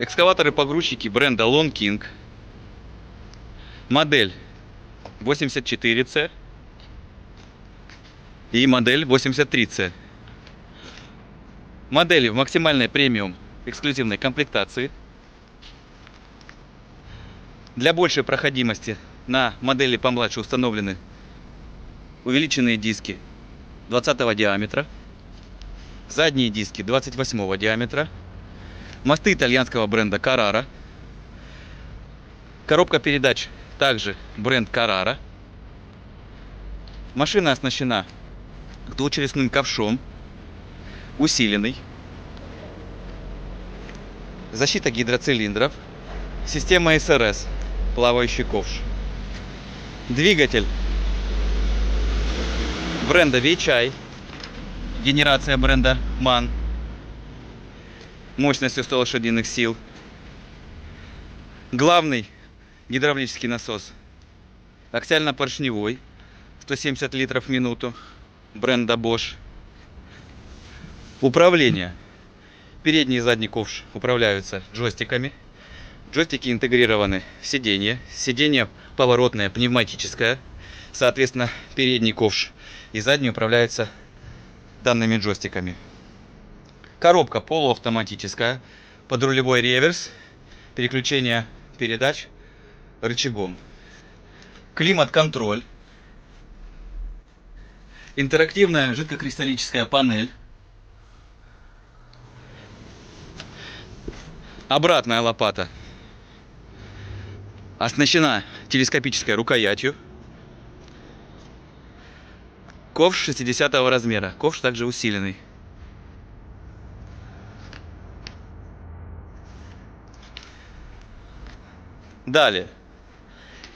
Экскаваторы-погрузчики бренда Long King. Модель 84C и модель 83C. Модели в максимальной премиум эксклюзивной комплектации. Для большей проходимости на модели помладше установлены увеличенные диски 20 диаметра, задние диски 28 диаметра, мосты итальянского бренда Carrara, коробка передач также бренд Carrara. Машина оснащена двухчелюстным ковшом, усиленный, защита гидроцилиндров, система СРС, плавающий ковш, двигатель бренда Weichai, генерация бренда MAN, мощностью 100 лошадиных сил, главный гидравлический насос аксиально-поршневой 170 литров в минуту бренда Bosch. Управление: передний и задний ковш управляются джойстиками. Джойстики интегрированы в сиденье. Сиденье поворотное, пневматическое. Соответственно, передний ковш и задний управляются данными джойстиками. Коробка полуавтоматическая, подрулевой реверс, переключение передач рычагом. Климат-контроль, интерактивная жидкокристаллическая панель, обратная лопата оснащена телескопической рукоятью. Ковш 60 размера. Ковш также усиленный. Далее.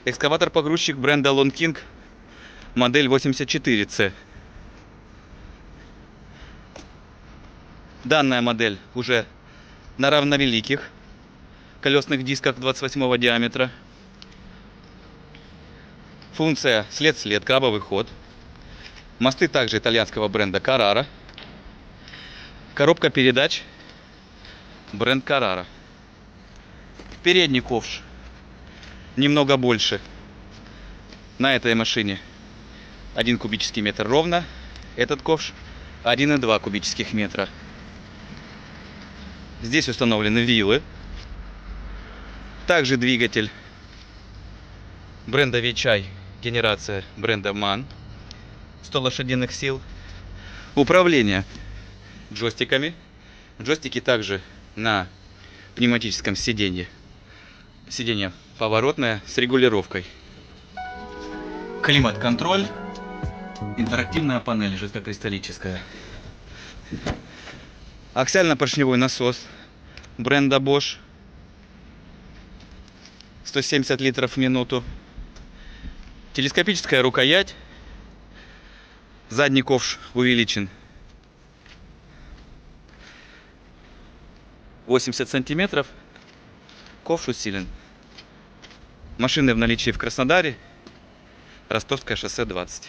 Экскаватор-погрузчик бренда Long King, модель 84C. Данная модель уже на равновеликих колесных дисках 28 диаметра. Функция след-след, крабовый ход. Мосты также итальянского бренда Carrara. Коробка передач бренд Carrara. Передний ковш немного больше. На этой машине 1 кубический метр ровно. Этот ковш 1,2 кубических метра. Здесь установлены вилы. Также двигатель бренда Weichai, генерация бренда MAN, 100 лошадиных сил. Управление джойстиками. Джойстики также на пневматическом сиденье. Сиденье поворотное с регулировкой. Климат-контроль, интерактивная панель жидкокристаллическая. Аксиально-поршневой насос бренда Bosch 170 литров в минуту. Телескопическая рукоять. Задний ковш увеличен 80 сантиметров. Ковш усилен. Машины в наличии в Краснодаре. Ростовское шоссе 20.